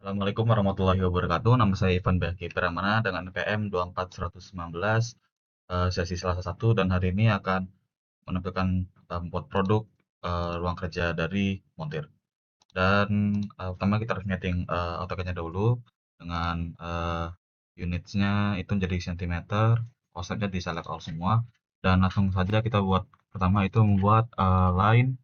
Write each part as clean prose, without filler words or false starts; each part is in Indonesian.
Assalamualaikum warahmatullahi wabarakatuh. Nama saya Ivan Baki Pramana dengan NPM 24119, sesi Selasa 1, dan hari ini akan menampilkan membuat produk ruang kerja dari Montir. Dan pertama kita harus setting AutoCAD-nya dulu dengan unitsnya itu menjadi sentimeter, offsetnya di select all semua, dan langsung saja kita buat pertama itu membuat line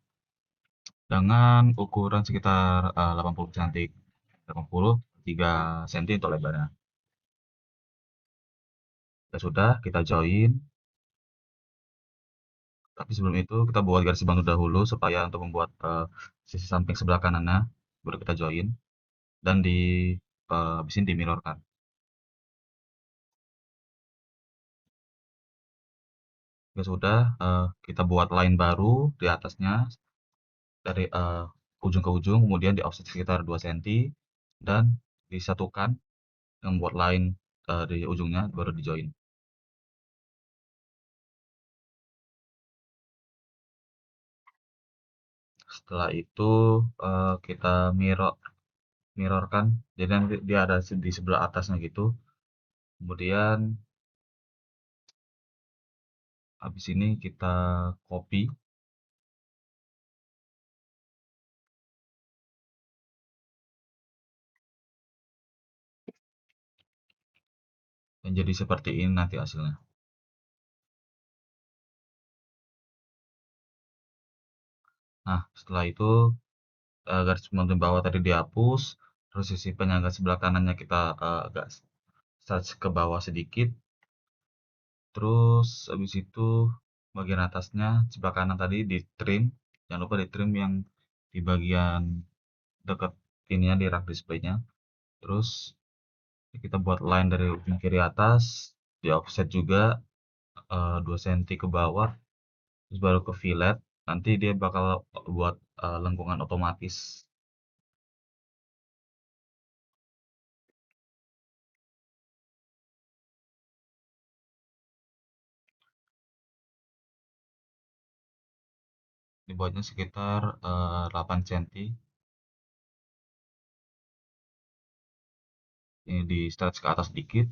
dengan ukuran sekitar 80 cm, 80 3 cm untuk lebarnya. Ya sudah, kita join. Tapi sebelum itu kita buat garis bantu dahulu supaya untuk membuat sisi samping sebelah kanannya baru kita join dan habis ini dimirrorkan. Ya sudah, kita buat line baru di atasnya dari ujung ke ujung, kemudian di offset sekitar 2 cm dan disatukan membuat line di ujungnya baru di join. Setelah itu kita mirrorkan, jadi nanti dia ada di sebelah atasnya gitu. Kemudian habis ini kita copy dan jadi seperti ini nanti hasilnya. Nah, setelah itu garis pemantun bawah tadi dihapus, terus sisi penyangga sebelah kanannya kita agak stretch ke bawah sedikit, terus habis itu bagian atasnya sebelah kanan tadi di trim, jangan lupa di trim yang di bagian dekat ininya di rak displaynya. Terus kita buat line dari ujung kiri atas, di offset juga 2 cm ke bawah, terus baru ke fillet. Nanti dia bakal buat lengkungan otomatis. Dibuatnya sekitar 8 cm. Ini di stretch ke atas dikit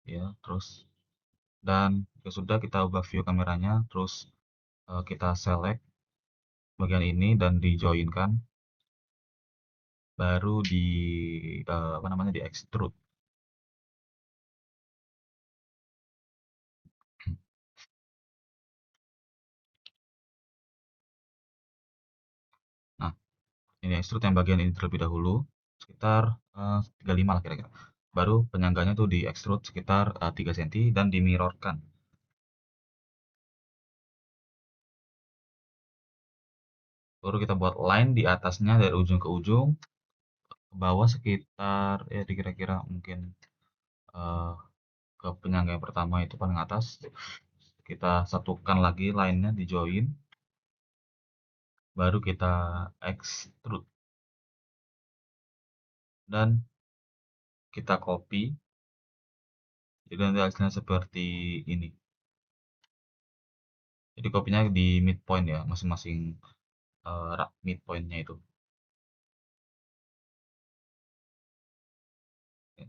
ya, terus dan ya sudah kita ubah view kameranya, terus kita select bagian ini dan di joinkan, baru di apa namanya, di extrude. Nah, ini extrude yang bagian ini terlebih dahulu sekitar 35 lah kira-kira. Baru penyangganya tuh di extrude sekitar 3 cm dan dimirrorkan. Baru kita buat line di atasnya dari ujung ke ujung, ke bawah sekitar ya kira-kira mungkin eh, ke penyangga yang pertama itu paling atas. Kita satukan lagi line-nya di join, baru kita extrude dan kita copy. Jadi nanti hasilnya seperti ini. Jadi kopinya di midpoint ya, masing-masing midpointnya itu.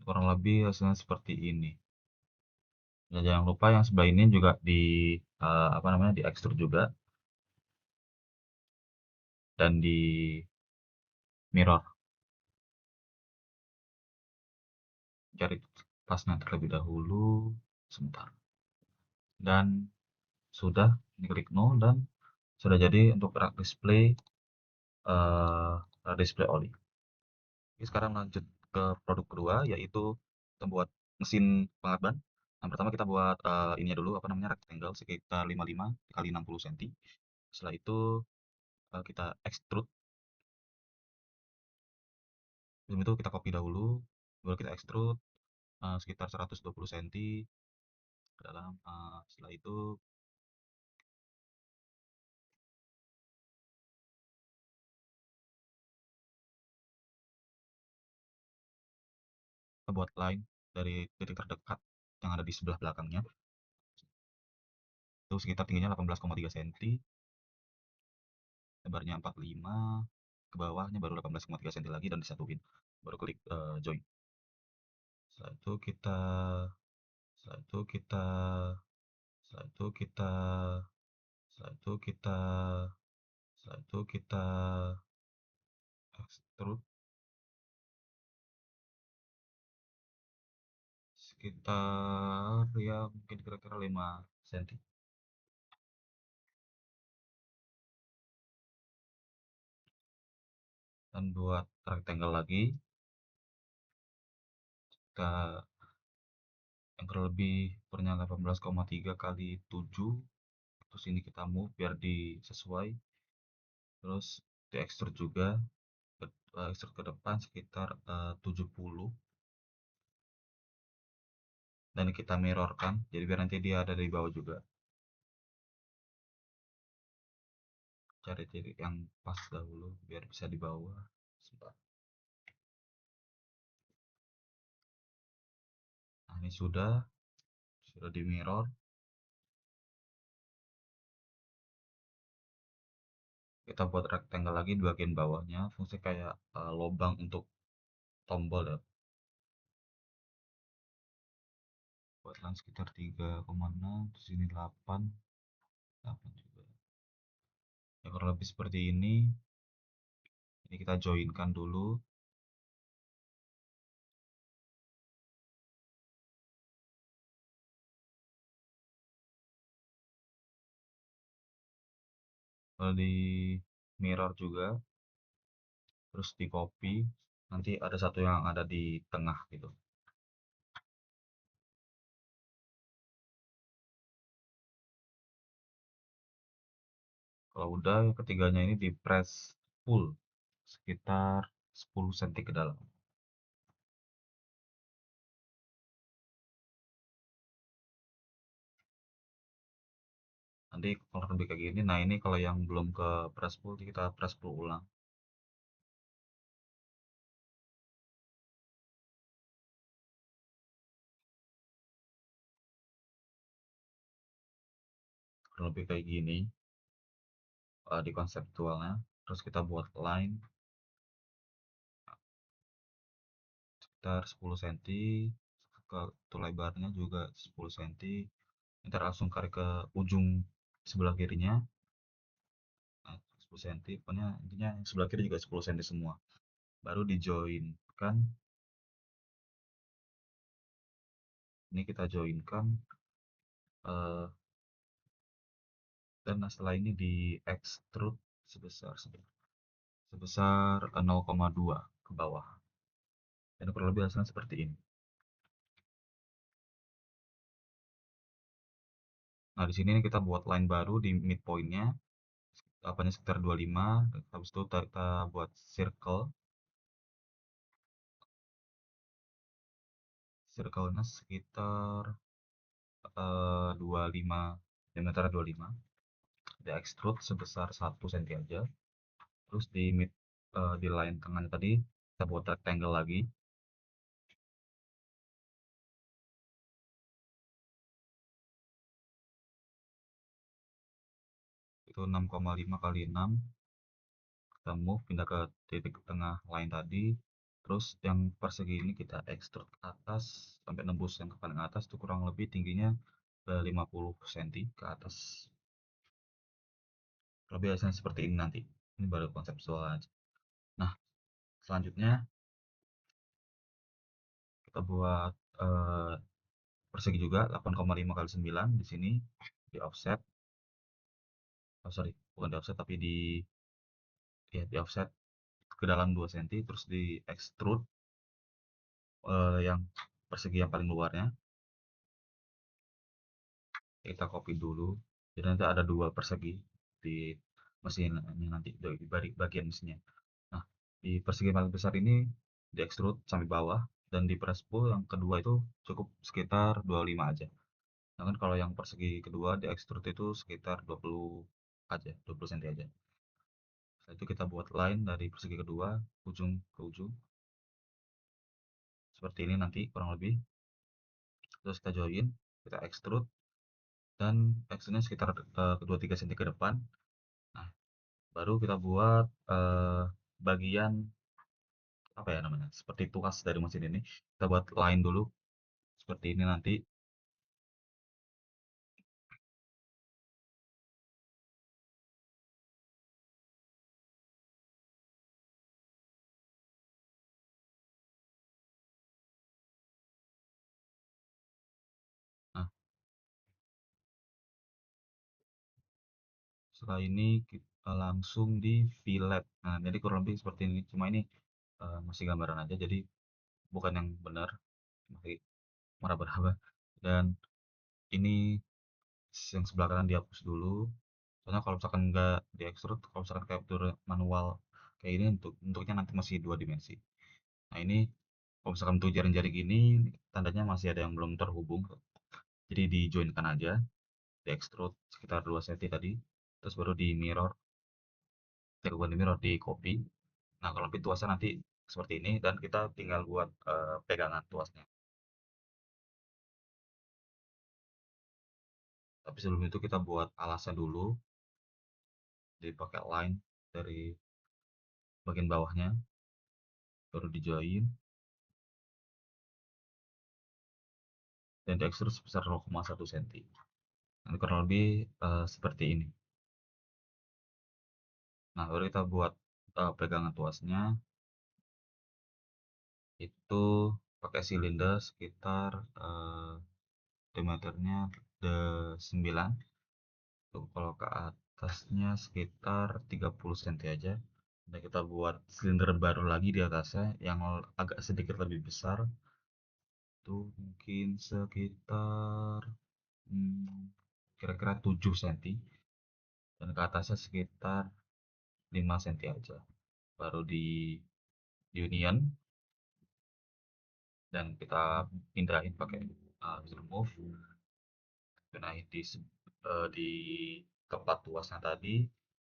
Kurang lebih hasilnya seperti ini. Dan jangan lupa yang sebelah ini juga di apa namanya, di extrude juga dan di mirror. Cari pasnya terlebih dahulu, sebentar. Dan sudah, ini klik no dan sudah jadi untuk rak display display oli. Oke, sekarang lanjut ke produk kedua, yaitu kita buat mesin pengangkat ban. Yang pertama kita buat ininya dulu, apa namanya, rectangle sekitar 55 kali 60 cm. Setelah itu kita extrude. Sebelum itu kita copy dahulu, baru kita extrude sekitar 120 cm ke dalam. Setelah itu kita buat line dari titik terdekat yang ada di sebelah belakangnya. Itu sekitar tingginya 18,3 cm, lebarnya 45, ke bawahnya baru 18,3 cm lagi dan disatuin, baru klik join. Setelah itu kita setelah itu kita setelah itu kita setelah itu kita setelah itu kita extrude sekitar ya mungkin kira-kira 5 cm. Dan buat rectangle lagi, kita yang kurang lebih ukurannya 18,3 kali 7, terus ini kita move biar sesuai, terus di extrude juga, extrude ke depan sekitar 70, dan kita mirrorkan jadi biar nanti dia ada di bawah juga. Cari titik yang pas dahulu biar bisa di bawah. Sebentar. Nah, ini sudah di mirror. Kita buat rectangle lagi di bagian bawahnya, fungsi kayak lubang untuk tombol ya. Buatlah sekitar 3,6, terus ini 8 juga. Ya kurang lebih seperti ini. Ini kita joinkan dulu. Lalu di mirror juga, terus di copy. Nanti ada satu yang ada di tengah gitu. Kalau udah, yang ketiganya ini di press pull sekitar 10 cm ke dalam. Nanti kalau lebih kayak gini, nah ini kalau yang belum ke press pull, kita press pull ulang. Kurang lebih kayak gini di konseptualnya. Terus kita buat line sekitar 10 cm, ke lebarnya juga 10 cm. Ntar langsung tarik ke ujung sebelah kirinya. Nah, 10 cm, pokoknya intinya yang sebelah kiri juga 10 cm semua. Baru di joinkan. Ini kita joinkan. Dan setelah ini di extrude sebesar 0,2 ke bawah. Dan kurang lebih hasilnya seperti ini. Nah, di sini kita buat line baru di midpointnya, apanya sekitar 25. Habis itu kita buat circle-nya sekitar 25, diameter 25. Di extrude sebesar 1 cm aja. Terus di line tengahnya tadi kita buat rectangle lagi. Itu 6,5 kali 6. Kita move pindah ke titik tengah line tadi. Terus yang persegi ini kita extrude ke atas sampai nembus yang ke paling atas, itu kurang lebih tingginya 50 cm ke atas. Lebih hasilnya seperti ini nanti. Ini baru konseptual aja. Nah, selanjutnya kita buat persegi juga 8,5 kali 9 di sini di offset. Oh, sorry, bukan di offset tapi di offset ke dalam 2 cm, terus di extrude yang persegi yang paling luarnya. Kita copy dulu. Jadi nanti ada 2 persegi di mesinnya nanti di bagian mesinnya. Nah, di persegi paling besar ini di extrude sampai bawah, dan di press pull yang kedua itu cukup sekitar 25 aja. Nah, kan kalau yang persegi kedua di extrude itu sekitar 20 aja, 20 cm aja. Setelah itu kita buat line dari persegi kedua ujung ke ujung seperti ini nanti kurang lebih. Terus kita join, kita extrude, dan extrude-nya sekitar 2-3 cm ke depan. Nah, baru kita buat bagian apa ya namanya, seperti tuas dari mesin ini, kita buat line dulu seperti ini nanti. Nah, setelah ini kita langsung di fillet. Nah, jadi kurang lebih seperti ini. Cuma ini masih gambaran aja, jadi bukan yang benar, masih meraba-raba. Dan ini yang sebelah kanan dihapus dulu. Soalnya kalau misalkan nggak di extrude, kalau misalkan capture manual kayak ini bentuknya nanti masih dua dimensi. Nah ini kalau misalkan untuk jaring-jaring ini tandanya masih ada yang belum terhubung, jadi di joinkan aja, di extrude sekitar 2 cm tadi, terus baru di mirror, bukan di mirror, di copy. Nah kalau lebih tuasnya nanti seperti ini, dan kita tinggal buat pegangan tuasnya. Tapi sebelum itu kita buat alasnya dulu, jadi pakai line dari bagian bawahnya, baru di join dan di extrude sebesar 0,1 cm. Nanti kurang lebih seperti ini. Nah baru kita buat pegangan tuasnya, itu pakai silinder sekitar diameternya 9. Tuh, kalau ke atasnya sekitar 30 cm aja. Dan kita buat silinder baru lagi di atasnya yang agak sedikit lebih besar, itu mungkin sekitar kira-kira 7 cm, dan ke atasnya sekitar 5 cm aja. Baru di union dan kita pindahin pakai screw move, pindahin di tempat tuasnya tadi.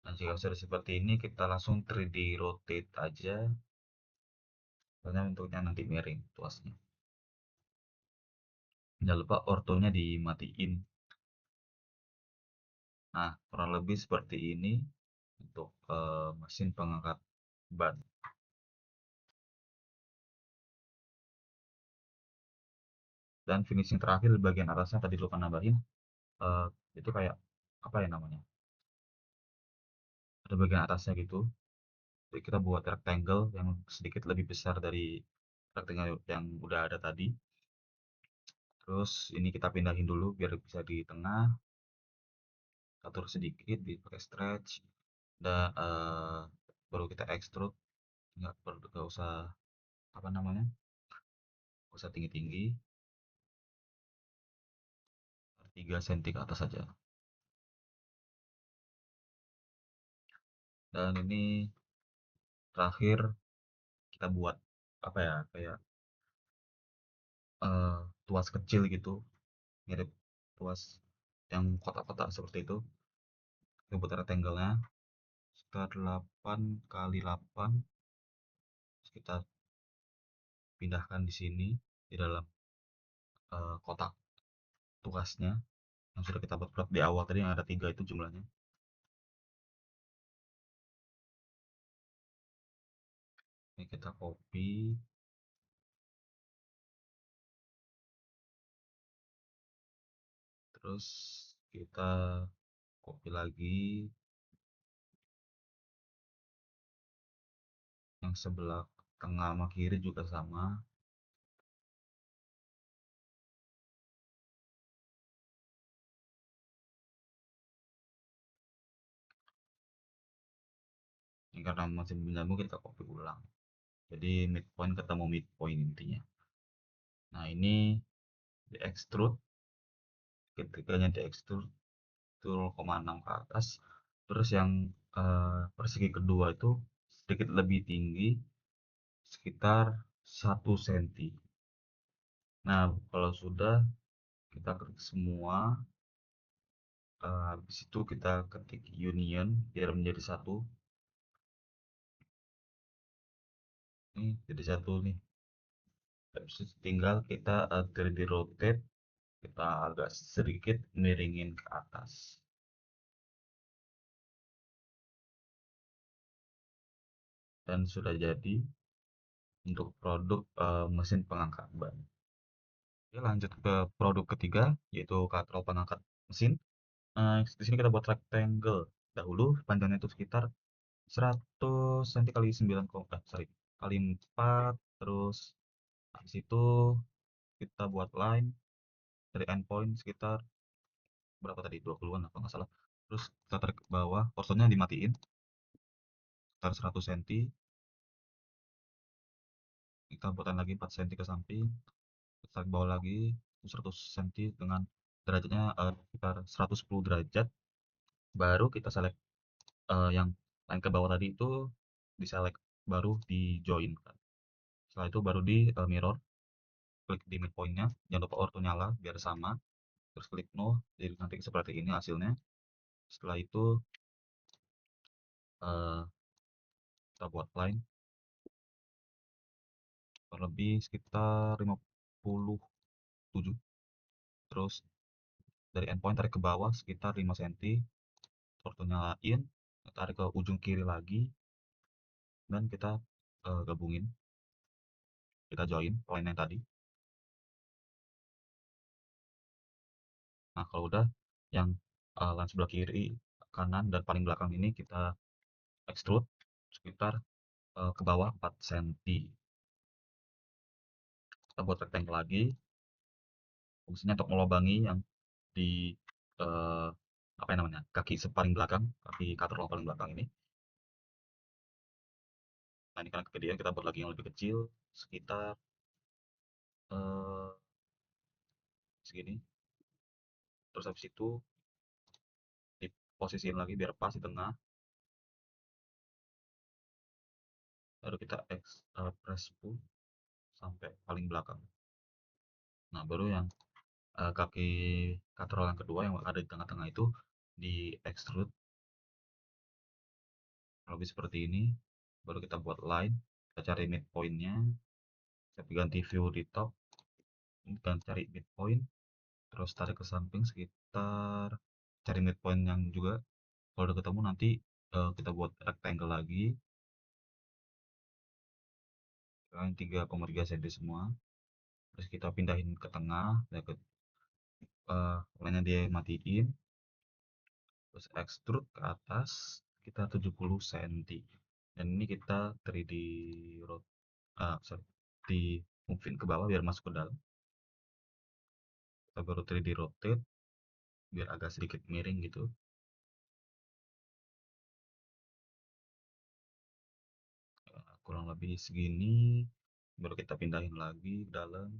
Dan jika sudah seperti ini, kita langsung 3D rotate aja, soalnya bentuknya nanti miring tuasnya. Jangan lupa ortonya dimatiin. Nah kurang lebih seperti ini untuk mesin pengangkat ban. Dan finishing terakhir di bagian atasnya tadi lupa nambahin, itu kayak apa ya namanya, ada bagian atasnya gitu. Jadi kita buat rectangle yang sedikit lebih besar dari rectangle yang udah ada tadi. Terus ini kita pindahin dulu biar bisa di tengah, atur sedikit pakai stretch, dan baru kita extrude. Nggak usah apa namanya, nggak usah tinggi-tinggi, 3 cm ke atas saja. Dan ini terakhir kita buat apa ya, kayak tuas kecil gitu, mirip tuas yang kotak-kotak seperti itu. Kita buat rectangle-nya sekitar 8 kali 8, kita pindahkan di sini di dalam kotak tuasnya yang sudah kita buat di awal tadi, yang ada 3 itu jumlahnya. Ini kita copy, terus kita copy lagi yang sebelah tengah sama kiri juga sama. Ini karena masih menyambung, kita copy ulang, jadi midpoint ketemu midpoint intinya. Nah ini di extrude, ketiganya di extrude itu 0,6 ke atas. Terus yang persegi kedua itu sedikit lebih tinggi, sekitar 1 cm. Nah kalau sudah, kita klik semua, habis itu kita ketik union biar menjadi satu. Nih jadi satu nih. Habis itu tinggal kita 3D rotate, kita agak sedikit miringin ke atas. dan sudah jadi untuk produk mesin pengangkat ban. Oke, lanjut ke produk ketiga, yaitu katrol pengangkat mesin. Di sini kita buat rectangle. Dahulu panjangnya itu sekitar 100 cm kali 9, sorry, kali 4. Terus habis itu kita buat line dari endpoint sekitar berapa tadi, 20-an apa nggak salah. Terus kita tarik ke bawah, porsonnya dimatiin sekitar 100 cm. Kita buatkan lagi 4 cm ke samping, kita tarik bawah lagi 100 cm dengan derajatnya sekitar 110 derajat. Baru kita select yang line ke bawah tadi itu, di select, baru di join kan. Setelah itu baru di mirror, klik di midpointnya, jangan lupa orto nyala biar sama, terus klik no, jadi nanti seperti ini hasilnya. Setelah itu eh, kita buat line kurang lebih sekitar 57, terus dari endpoint tarik ke bawah sekitar 5 cm, orto nyalain, tarik ke ujung kiri lagi, dan kita gabungin, kita join line yang tadi. Nah, kalau udah, yang line sebelah kiri, kanan, dan paling belakang ini kita extrude sekitar ke bawah 4 cm. Kita buat rectangle lagi, fungsinya untuk melubangi yang di apa yang namanya, kaki paling belakang, kaki cutter paling belakang ini. Nah, ini karena kegedean, kita buat lagi yang lebih kecil, sekitar eh, segini. Terus habis itu diposisiin lagi biar pas di tengah. Baru kita press pull sampai paling belakang. Nah, baru yang kaki katrol yang kedua yang ada di tengah-tengah itu di extrude lebih seperti ini. Baru kita buat line, kita cari midpointnya, kita ganti view di top, dan cari midpoint, terus tarik ke samping sekitar, cari midpoint yang juga. Kalau udah ketemu nanti kita buat rectangle lagi, yang 3,3 cm semua. Terus kita pindahin ke tengah, line-nya dia matiin, terus extrude ke atas kita 70 cm, dan ini kita 3D sorry, di move ke bawah biar masuk ke dalam. Kita baru 3D rotate biar agak sedikit miring gitu. Kurang lebih segini, baru kita pindahin lagi ke dalam.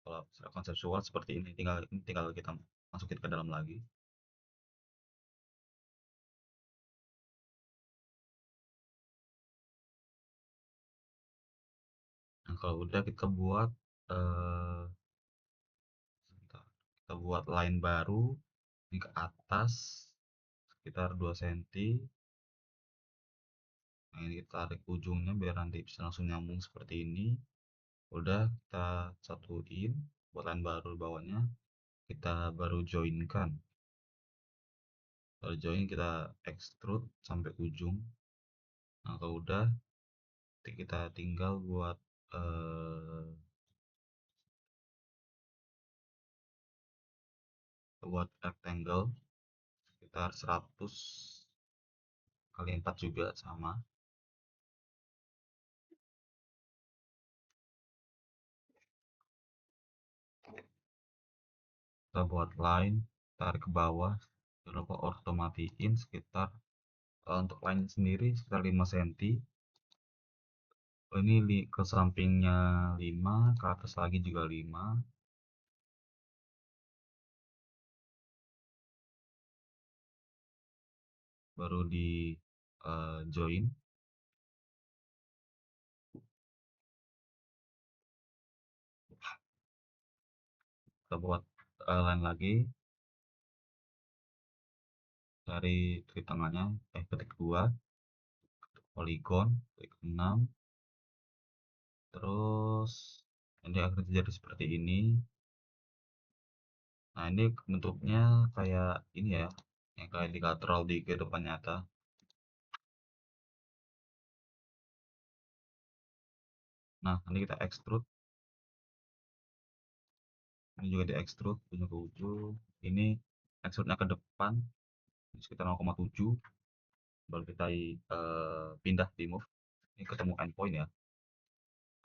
Kalau secara konseptual seperti ini, tinggal kita masukin ke dalam lagi. Nah, kalau udah kita buat kita buat line baru ini ke atas sekitar 2 cm. Nah, ini kita tarik ujungnya biar nanti bisa langsung nyambung seperti ini. Udah, kita satuin buat line baru bawahnya, kita baru joinkan. Baru join, kita extrude sampai ujung. Nah, kalau udah, kita tinggal buat rectangle sekitar 100 kali 4 juga sama. Kita buat line, tarik ke bawah, jangan lupa otomatiin sekitar untuk line sendiri sekitar 5 cm. Ini ke sampingnya 5, ke atas lagi juga 5. Baru di join. Kita buat line lagi, cari titik tengahnya, ketik 2, polygon, klik 6, terus ini akan jadi seperti ini. Nah, ini bentuknya kayak ini ya, yang kayak di katrol di kehidupan nyata. Nah, nanti kita extrude. Ini juga di extrude ujung ke ujung. Ini extrude-nya ke depan sekitar 0,7, baru kita pindah di move. Ini ketemu endpoint ya.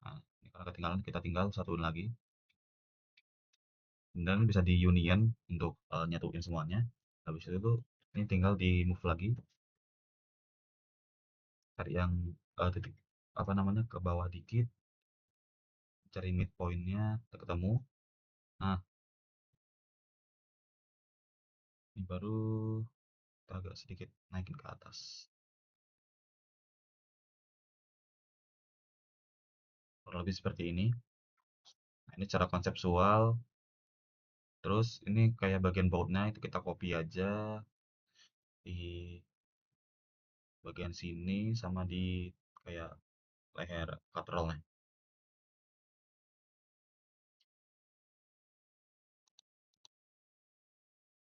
Nah, ini karena ketinggalan, kita tinggal satuin lagi. Dan bisa di union untuk nyatuin semuanya. Habis itu ini tinggal di move lagi, cari yang titik apa namanya ke bawah dikit, cari midpointnya, ketemu. Nah, ini baru kita agak sedikit naikin ke atas. Kurang lebih seperti ini. Nah, ini cara konseptual. Terus ini kayak bagian bautnya itu kita copy aja di bagian sini sama di kayak leher katrolnya.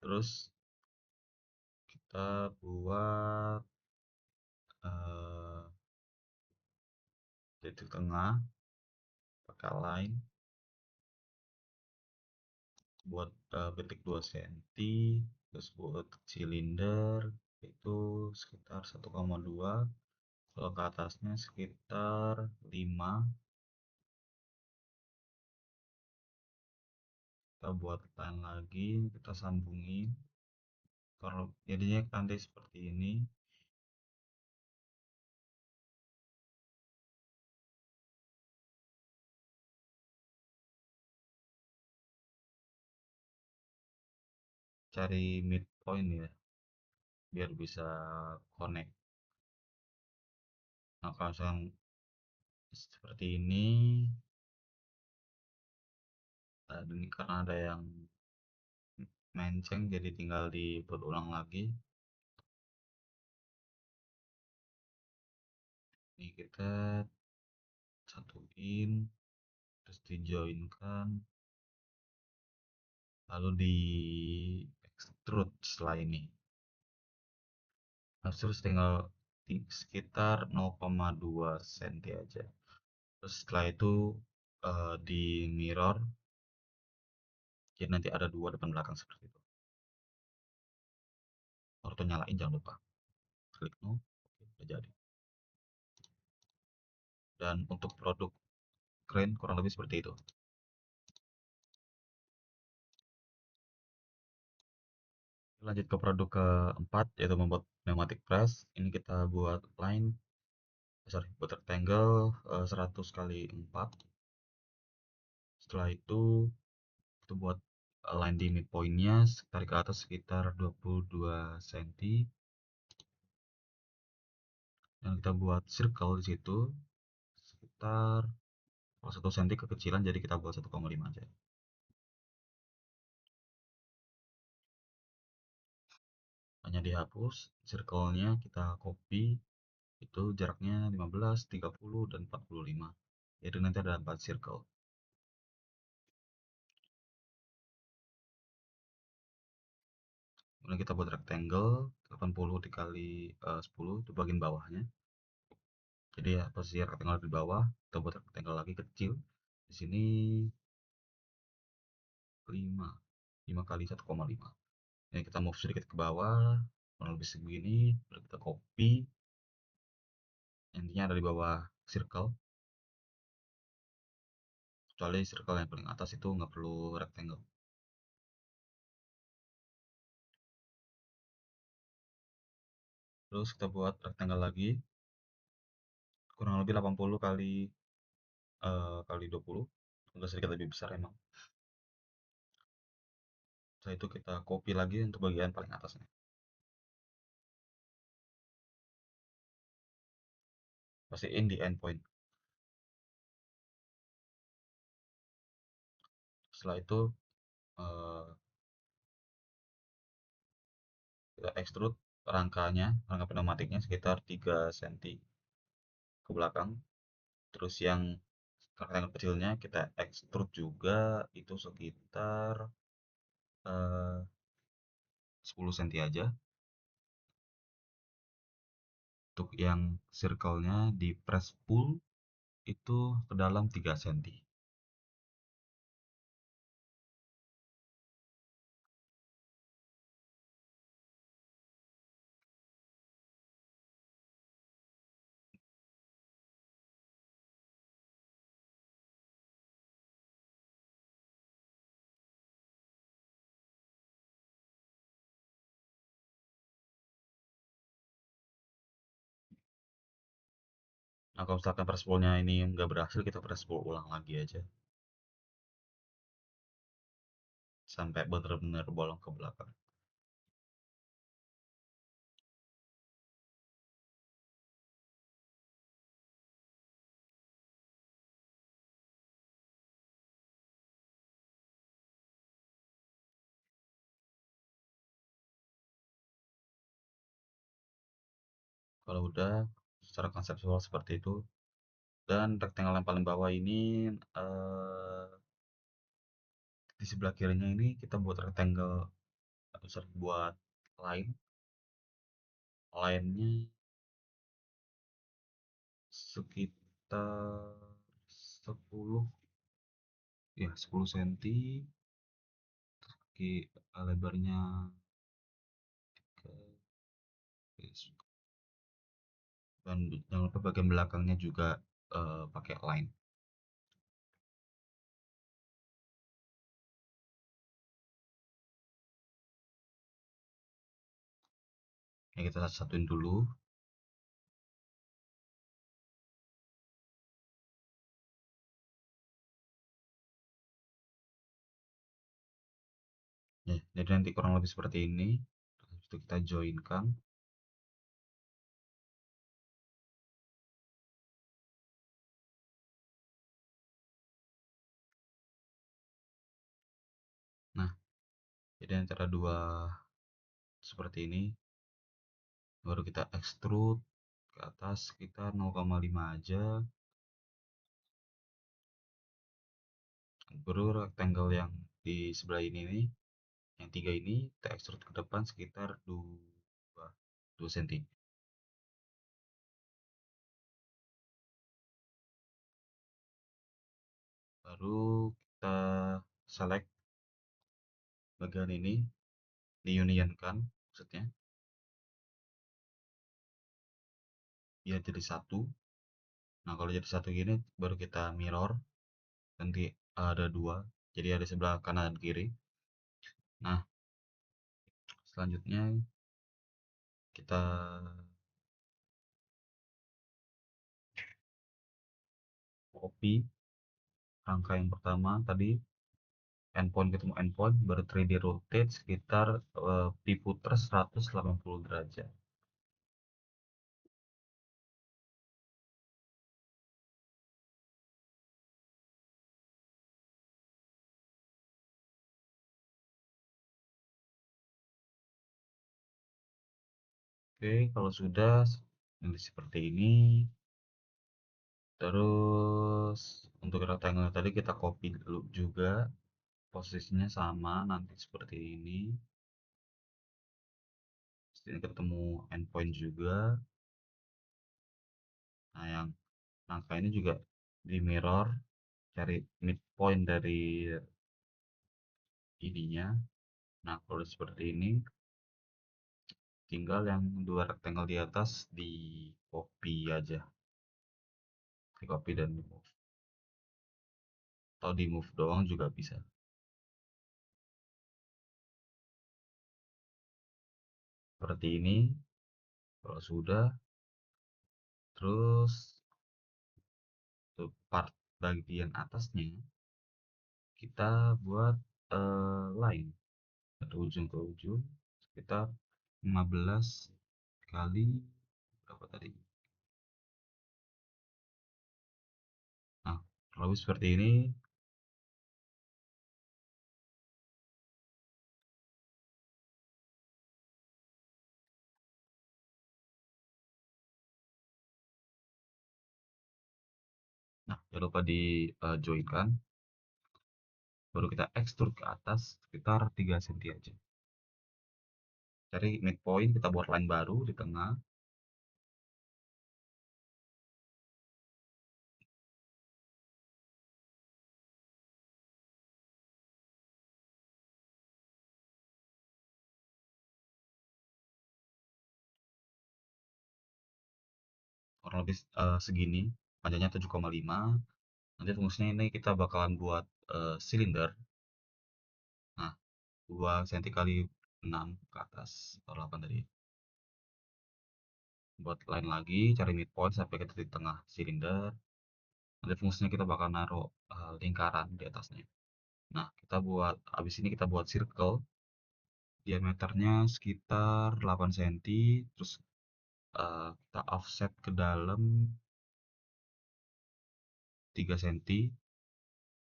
Terus kita buat titik tengah pakai line, buat titik 2 cm, terus buat silinder itu sekitar 1,2, kalau ke atasnya sekitar 5. Kita buat line lagi, kita sambungin, kalau jadinya nanti seperti ini. Cari midpoint ya biar bisa connect. Nah, kalau misalkan seperti ini, ini karena ada yang menceng jadi tinggal dibuat ulang lagi. Ini kita satuin, terus dijoinkan, lalu di extrude setelah ini. Nah, terus tinggal sekitar 0,2 cm aja. Terus setelah itu di mirror, jadi nanti ada dua depan belakang seperti itu. Auto nyalain jangan lupa. Klik no, oke, udah jadi. Dan untuk produk crane kurang lebih seperti itu. Lanjut ke produk keempat, yaitu membuat pneumatic press. Ini kita buat line, buat rectangle 100 kali 4. Setelah itu kita buat line di midpointnya, tarik ke atas sekitar 22 cm. Dan kita buat circle di situ sekitar 1 cm kekecilan, jadi kita buat 1,5 aja. Hanya dihapus, circle-nya kita copy, itu jaraknya 15, 30, dan 45. Jadi nanti ada 4 circle. Kemudian kita buat rectangle 80 dikali 10 itu bagian bawahnya. Jadi ya posisi rectangle di bawah, kita buat rectangle lagi kecil. Di sini 5 kali 1,5. Ini kita move sedikit ke bawah, kurang lebih segini, baru kita copy. Intinya ada di bawah circle. Kecuali circle yang paling atas itu nggak perlu rectangle. Terus kita buat rectangle lagi, kurang lebih 80 kali 20, agak sedikit lebih besar emang. Setelah itu kita copy lagi untuk bagian paling atasnya. Pastiin di endpoint. Setelah itu kita extrude rangka pneumatiknya sekitar 3 cm ke belakang. Terus yang rectangle kecilnya kita extrude juga, itu sekitar 10 cm aja. Untuk yang circle-nya di press pull itu ke dalam 3 cm. Nah, kalau misalkan press pull-nya ini nggak berhasil, kita press pull ulang lagi aja sampai benar-benar bolong ke belakang. Kalau udah secara konseptual seperti itu, dan rectangle yang paling bawah ini di sebelah kirinya ini kita buat rectangle atau buat line-nya sekitar 10, ya 10 cm, lebarnya dan jangan lupa bagian belakangnya juga pakai line. Ya, kita satuin dulu. Ya, jadi nanti kurang lebih seperti ini. Terus itu kita joinkan. Nah, jadi antara dua seperti ini, baru kita extrude ke atas sekitar 0,5 aja. Baru rectangle yang di sebelah ini nih, yang 3 ini kita extrude ke depan sekitar 2 cm. Baru kita select bagian ini, diunionkan maksudnya, biar jadi satu. Nah, kalau jadi satu gini baru kita mirror, nanti ada dua, jadi ada sebelah kanan dan kiri. Nah, selanjutnya kita copy rangka yang pertama tadi, endpoint ketemu endpoint, baru 3D rotate sekitar diputer 180 derajat. Oke, kalau sudah ini seperti ini. Terus untuk rectangle tadi kita copy dulu juga, posisinya sama nanti seperti ini. Sini ketemu endpoint juga. Nah, yang angka ini juga di mirror, cari midpoint dari ininya. Nah, kalau seperti ini, tinggal yang dua rectangle di atas di copy aja, di copy dan di move, atau di move doang juga bisa seperti ini. Kalau sudah, terus untuk part bagian atasnya kita buat line dari ujung ke ujung sekitar 15 kali berapa tadi. Nah, kalau seperti ini. Nah, jangan lupa di joinkan, baru kita extrude ke atas sekitar 3 cm aja. Cari midpoint, kita buat line baru di tengah. kurang lebih segini, panjangnya 7,5. Nanti fungsinya ini kita bakalan buat silinder. Nah, 2 cm kali 6 ke atas atau 8 tadi. Buat line lagi, cari midpoint sampai ke titik tengah silinder. Nanti fungsinya kita bakal naruh lingkaran di atasnya. Nah, abis ini kita buat circle, diameternya sekitar 8 cm, terus kita offset ke dalam 3 cm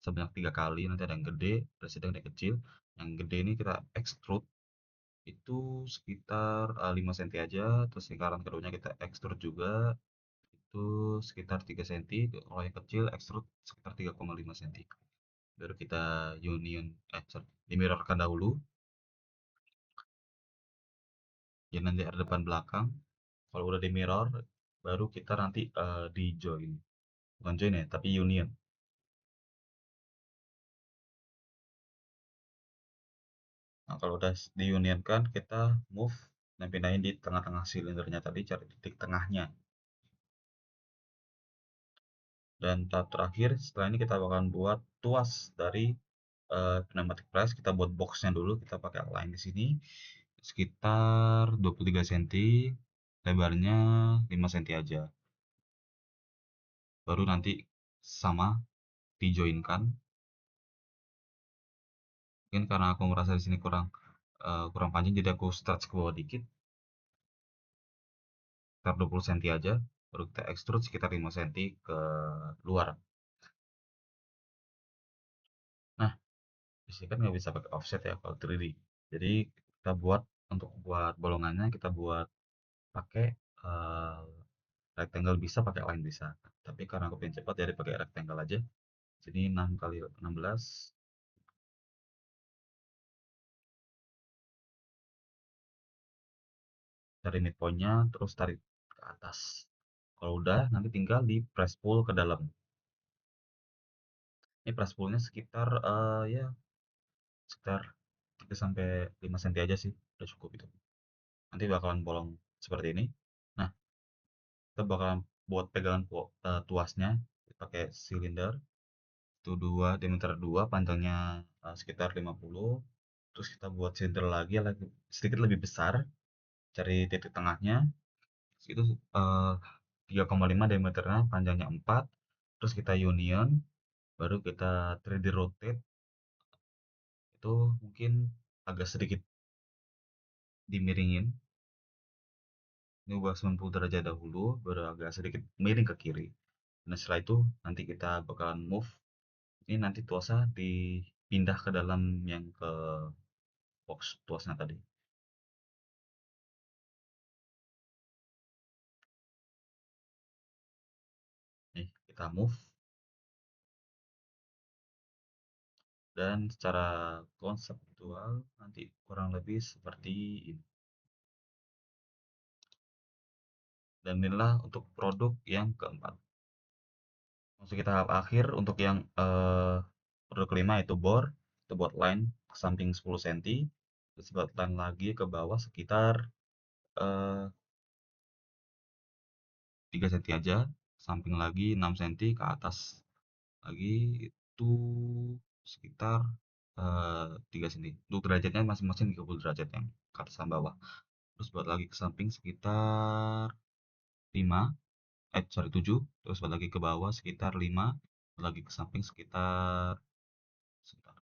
sebanyak 3 kali. Nanti ada yang gede, ada sedang, ada yang kecil. Yang gede ini kita extrude itu sekitar 5 cm aja, terus lingkaran keduanya kita extrude juga itu sekitar 3 cm. Kalau yang kecil extrude sekitar 3,5 cm. Baru kita dimirrorkan dahulu, ya nanti ada depan belakang. Kalau udah di mirror, baru kita nanti di join, bukan join ya, tapi union. Nah, kalau udah diunionkan, kita move dan pindahin di tengah-tengah silindernya tadi, cari titik tengahnya. Dan tahap terakhir, setelah ini kita bakalan buat tuas dari pneumatic press. Kita buat boxnya dulu, kita pakai line di sini sekitar 23 cm, lebarnya 5 cm aja. Baru nanti sama dijoinkan. Mungkin karena aku merasa di sini kurang panjang, jadi aku stretch ke bawah dikit, sekitar 20 cm aja. Baru kita extrude sekitar 5 cm ke luar. Nah, di sini kan nggak bisa pakai offset ya kalau 3D. Jadi kita untuk buat bolongannya kita buat pakai eh, rectangle, bisa pakai line bisa. Tapi karena aku pengen cepat jadi pakai rectangle aja. Jadi 6 kali 16, cari midpointnya, terus tarik ke atas. Kalau udah, nanti tinggal di press pull ke dalam. Ini press pullnya sekitar ya sekitar 3 sampai 5 cm aja sih, udah cukup itu. Nanti bakalan bolong seperti ini. Nah, kita bakalan buat pegangan tuasnya pakai silinder. Itu diameter 2, panjangnya sekitar 50. Terus kita buat silinder lagi sedikit lebih besar, cari titik tengahnya. Itu 3,5 diameternya, panjangnya 4. Terus kita union, baru kita 3D rotate. Itu mungkin agak sedikit dimiringin. Ini ubah 90 derajat dahulu, baru agak sedikit miring ke kiri. Nah, setelah itu nanti kita bakalan move. Ini nanti tuasnya dipindah ke dalam yang ke box tuasnya tadi. Nih, kita move. Dan secara konseptual nanti kurang lebih seperti ini. Dan inilah untuk produk yang keempat. Masuk kita tahap akhir untuk yang produk kelima, itu bore. Itu buat line ke samping 10 cm, terus buat line lagi ke bawah sekitar 3 cm aja, samping lagi 6 cm, ke atas lagi itu sekitar 3 cm. Untuk derajatnya masing-masing 30 derajat yang ke atas sama bawah. Terus buat lagi ke samping sekitar 5, 7, terus buat lagi ke bawah sekitar 5, buat lagi ke samping sekitar, sebentar,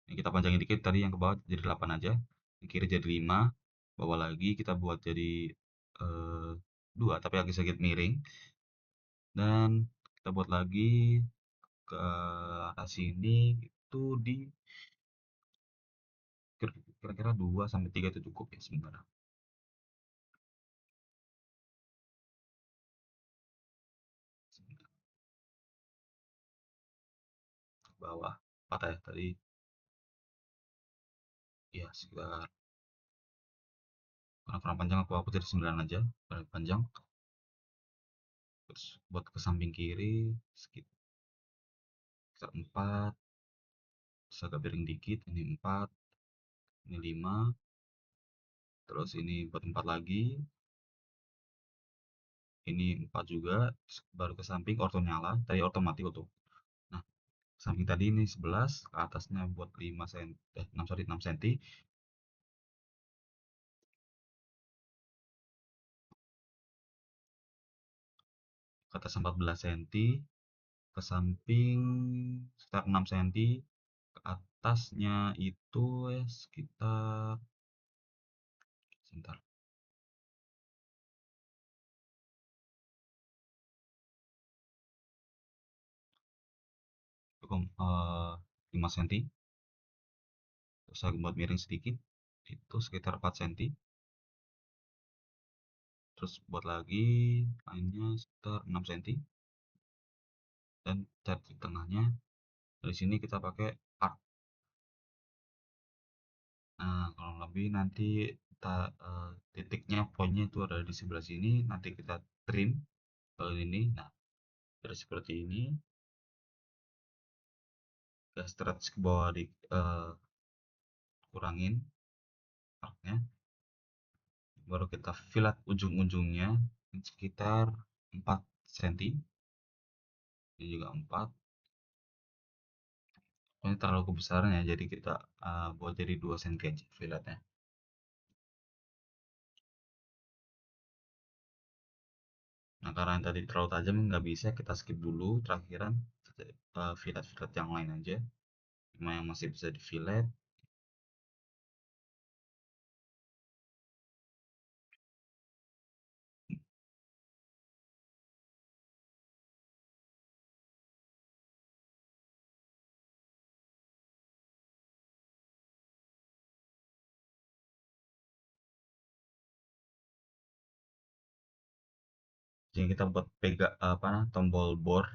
ini kita panjangin dikit, tadi yang ke bawah jadi 8 aja, yang kiri jadi 5, bawah lagi kita buat jadi 2 tapi agak sedikit miring, dan kita buat lagi ke arah sini itu di kira-kira 2 sampai 3 itu cukup ya sebenarnya. Ke bawah 4 ya tadi, ya sekitar, karena kurang panjang aku jadi 9 aja, kurang panjang. Terus buat ke samping kiri sekitar 4, terus agak miring dikit, ini 4, ini 5, terus ini buat 4 lagi, ini 4 juga, baru ke samping orto nyala, tadi orto mati tuh. Nah, samping tadi ini 11, ke atasnya buat 5 cm, 6 sorry 6 cm, ke atas 14 cm, ke samping sekitar 6 cm, ke atasnya itu ya sekitar sebentar, cukup 5 cm, terus saya buat miring sedikit, itu sekitar 4 cm, terus buat lagi lainnya sekitar 6 cm, dan cat di tengahnya dari sini kita pakai arc. Nah, kalau lebih nanti kita titiknya poinnya itu ada di sebelah sini, nanti kita trim ke ini. Nah, dari seperti ini kita stretch ke bawah di kurangin arcnya, baru kita fillet ujung-ujungnya sekitar 4 cm, ini juga 4. Ini terlalu kebesaran ya, jadi kita buat jadi 2 cm aja filletnya. Nah, karena yang tadi terlalu tajam nggak bisa, kita skip dulu terakhiran, fillet-fillet yang lain aja, cuma yang masih bisa di fillet. Jadi kita buat apa tombol bor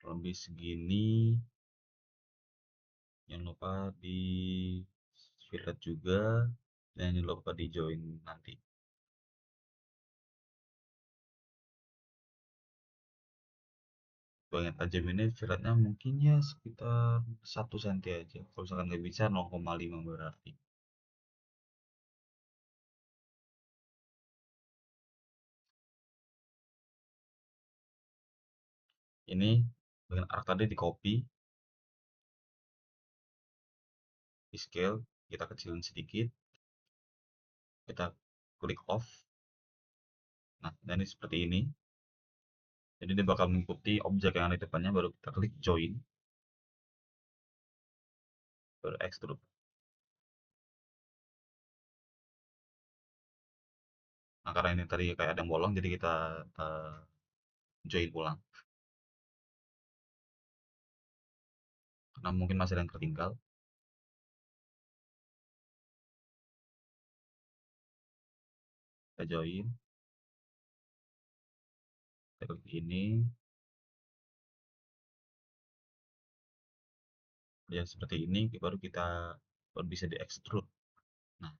lebih segini, jangan lupa di fillet juga, dan jangan lupa di join nanti. Bagian tajam ini filletnya mungkin ya sekitar 1 cm aja, kalau misalkan nggak bisa 0,5 berarti. Ini bagian arc tadi di copy, di scale kita kecilin sedikit, kita klik off. Nah, dan ini seperti ini, jadi dia bakal mengikuti objek yang ada di depannya, baru kita klik join, baru extrude. Nah, karena ini tadi kayak ada yang bolong, jadi kita join ulang, karena mungkin masih ada yang tertinggal. Kita join, kita klik ini, ya seperti ini, baru kita baru bisa di extrude. Nah,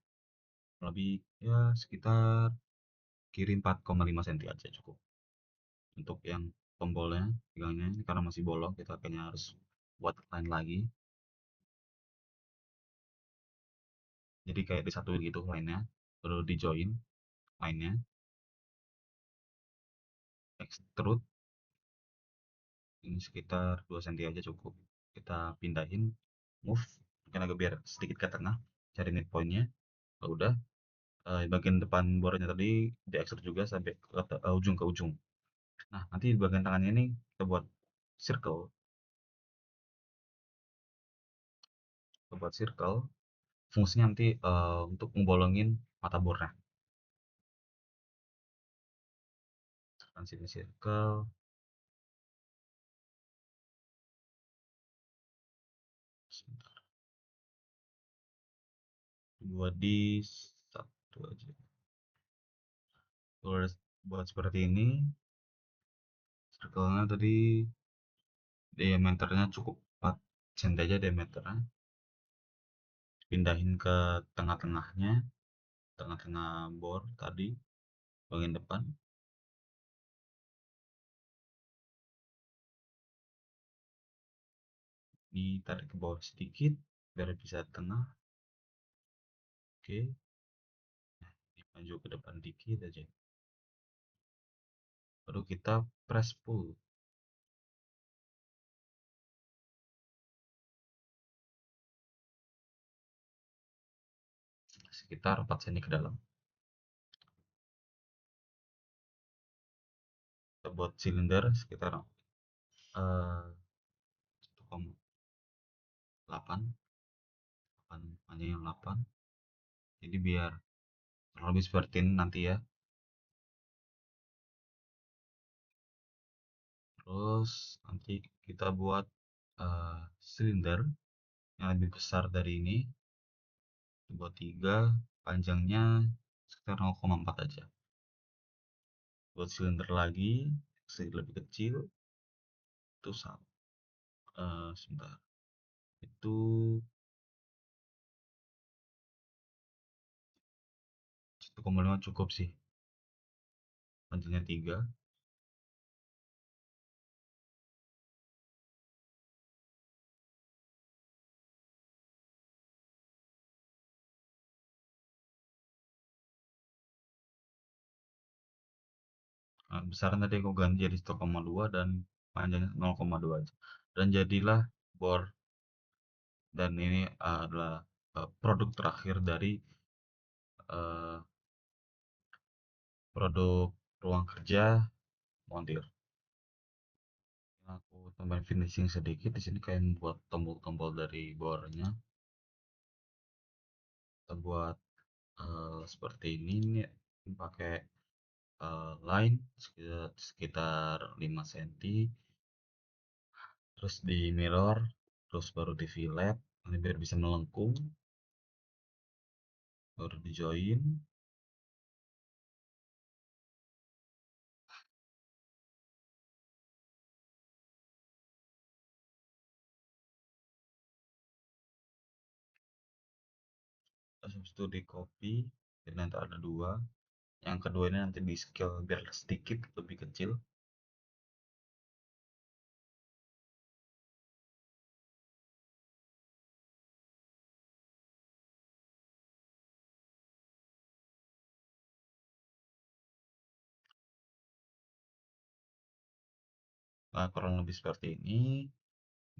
lebih ya sekitar kiri 4,5 cm aja cukup. Untuk yang tombolnya, pegangnya ini karena masih bolong, kita kayaknya harus buat line lagi. Jadi kayak disatuin gitu line-nya, baru di join line-nya, extrude, ini sekitar 2 cm aja cukup. Kita pindahin, move, mungkin agak biar sedikit ke tengah, cari midpoint-nya. Kalau udah, bagian depan bornya tadi di extrude juga sampai ke ujung ke ujung. Nah, nanti di bagian tangannya ini kita buat circle, fungsinya nanti untuk ngebolongin mata bornya. Kan sini circle, buat di satu aja. Terus buat seperti ini, circle-nya tadi diameternya cukup 4 cm aja diameternya. Pindahin ke tengah-tengahnya, tengah-tengah bor tadi, bagian depan. Ini tarik ke bawah sedikit biar bisa tengah. Oke, maju ke depan dikit aja, baru kita press pull sekitar 4 cm ke dalam. Kita buat silinder sekitar 1,8, hanya yang 8, jadi biar kurang lebih seperti ini nanti ya. Terus nanti kita buat silinder yang lebih besar dari ini, buat 3, panjangnya sekitar 0,4 aja. Buat silinder lagi sedikit lebih kecil, itu sebentar, itu 1,5 cukup sih, panjangnya 3. Nah, besaran tadi aku ganti jadi 1,2 dan panjangnya 0,2 aja, dan jadilah bor. Dan ini adalah produk terakhir dari uh, produk ruang kerja montir. Aku tambahin finishing sedikit di sini, kayak membuat tombol-tombol dari bornya. Kita buat seperti ini nih, pakai line sekitar 5 cm, terus di mirror, terus baru di fillet ini biar bisa melengkung, baru di join. Habis itu di copy, jadi nanti ada dua, yang kedua ini nanti di scale biar sedikit lebih kecil. Nah, kurang lebih seperti ini,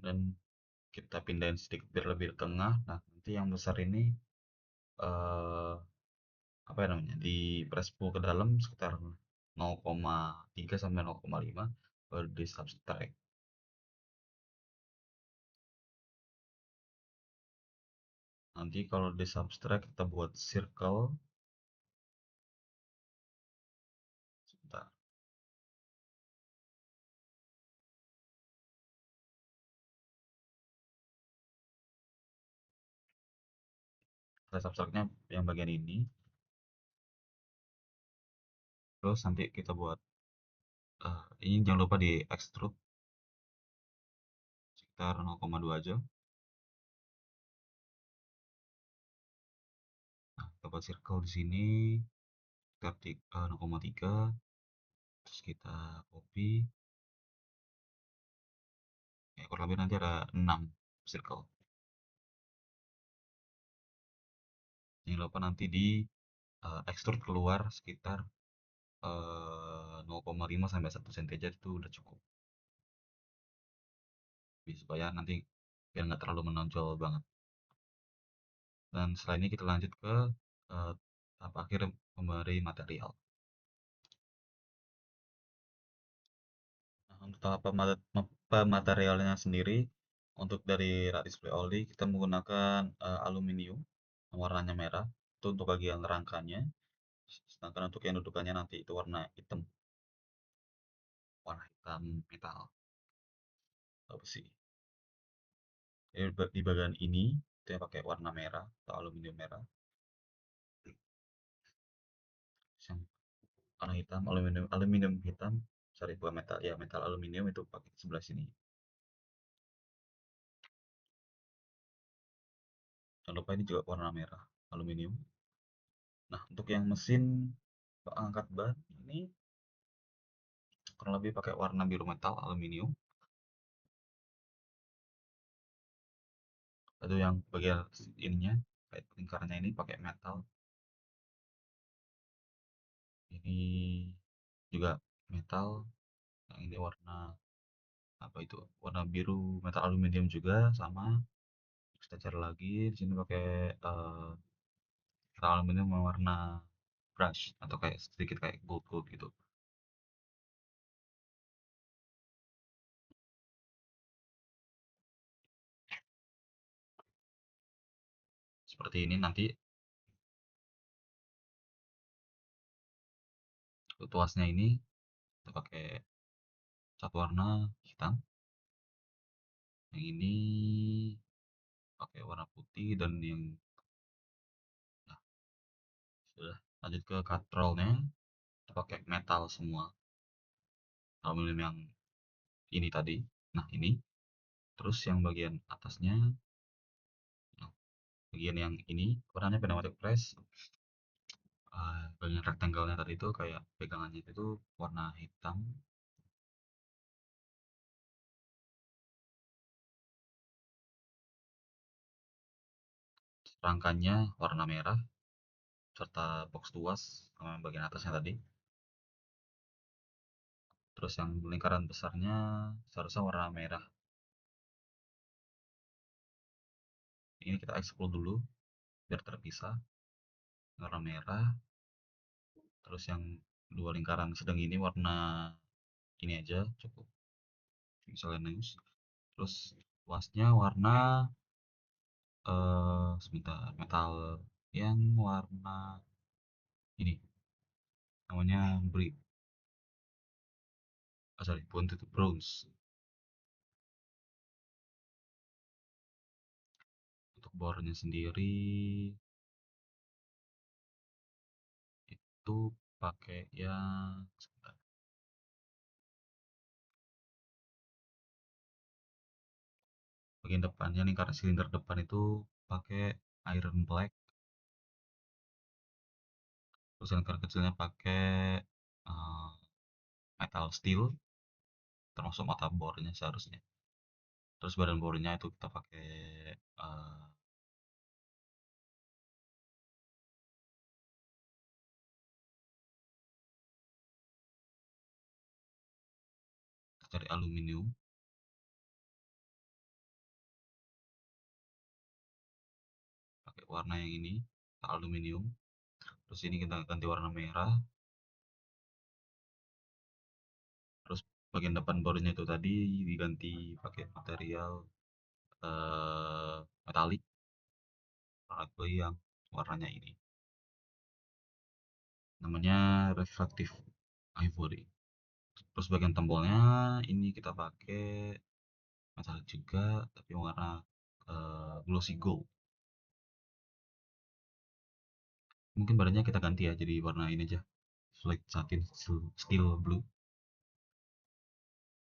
dan kita pindahin sedikit biar lebih ke tengah. Nah, nanti yang besar ini eh, apa ya namanya, di press pull ke dalam sekitar 0,3 sampai 0,5, baru di subtract. Nanti kalau di subtract kita buat circle. Sebentar, kita subtractnya yang bagian ini. Terus nanti kita buat ini jangan lupa di extrude sekitar 0,2 aja. Nah, kita buat circle di sini sekitar 0,3, terus kita copy. Ya, kurang lebih nanti ada 6 circle. Jangan lupa nanti di extrude keluar sekitar 0,5 sampai 1 cm aja, itu udah cukup. Supaya nanti biar nggak terlalu menonjol banget. Dan setelah ini kita lanjut ke tahap akhir, memberi material. Nah, untuk tahap pematerialnya sendiri, untuk dari rak display oli kita menggunakan aluminium warnanya merah, itu untuk bagian rangkanya. Sedangkan untuk yang dudukannya nanti itu warna hitam metal apa sih. Di bagian ini itu yang pakai warna merah atau aluminium merah. Yang warna hitam, aluminium hitam, sorry, bukan metal ya, metal aluminium itu pakai sebelah sini. Jangan lupa ini juga warna merah aluminium. Nah, untuk yang mesin pengangkat ban ini kurang lebih pakai warna biru metal aluminium. Lalu yang bagian ininya kayak lingkarannya ini pakai metal. Ini juga metal, yang ini warna apa itu? Warna biru metal aluminium juga sama. Kita cari lagi di sini pakai metal aluminium yang warna brush atau kayak sedikit kayak gold gold gitu. Seperti ini nanti tuasnya ini kita pakai cat warna hitam. Yang ini pakai warna putih dan yang nah, sudah lanjut ke katrolnya kita pakai metal semua aluminium yang ini tadi. Nah ini terus yang bagian atasnya, nah, bagian yang ini warnanya pneumatic press, bagian rectangle-nya tadi itu kayak pegangannya itu warna hitam. Rangkanya warna merah serta box tuas sama bagian atasnya tadi. Terus yang lingkaran besarnya seharusnya warna merah. Ini kita explode dulu biar terpisah. Warna merah. Terus yang dua lingkaran sedang ini warna ini aja cukup miscellaneous. Terus tuasnya warna sebentar, metal yang warna ini namanya brick. Sorry, bukan itu bronze. Untuk bornya sendiri itu pakai yang sebentar, bagian depannya lingkaran silinder depan itu pakai iron black. Terus lingkaran kecilnya pakai uh, metal steel termasuk mata bornya seharusnya. Terus badan bornya itu kita pakai uh, kita cari aluminium, pakai warna yang ini aluminium. Terus ini kita ganti warna merah. Terus bagian depan bornya itu tadi diganti pakai material metalik atau yang warnanya ini namanya reflective ivory. Terus bagian tombolnya ini kita pakai metalik juga tapi warna glossy gold. Mungkin badannya kita ganti ya jadi warna ini aja, flat satin steel blue.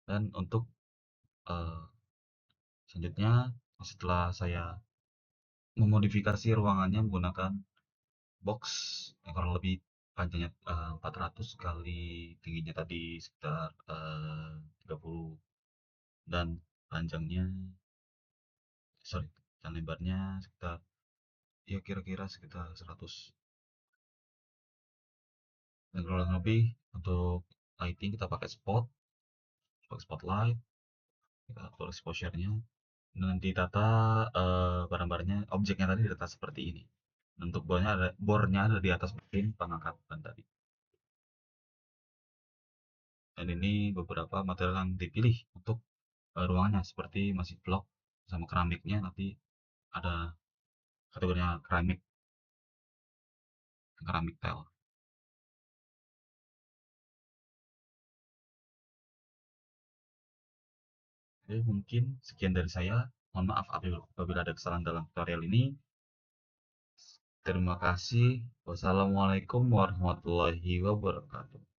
Dan untuk uh, selanjutnya setelah saya memodifikasi ruangannya menggunakan box yang kurang lebih panjangnya 400 kali tingginya tadi sekitar 30 dan panjangnya sorry dan lebarnya sekitar ya kira-kira sekitar 100. Dan kurang lebih untuk lighting kita pakai spotlight, kita atur exposure-nya dan ditata barang-barangnya objeknya tadi ditata seperti ini. Untuk bornya ada di atas pin pengangkat ban tadi. Dan ini beberapa material yang dipilih untuk ruangannya seperti masih blok sama keramiknya nanti ada kategorinya keramik keramik tile. Oke, mungkin sekian dari saya. Mohon maaf apabila ada kesalahan dalam tutorial ini. Terima kasih. Wassalamualaikum warahmatullahi wabarakatuh.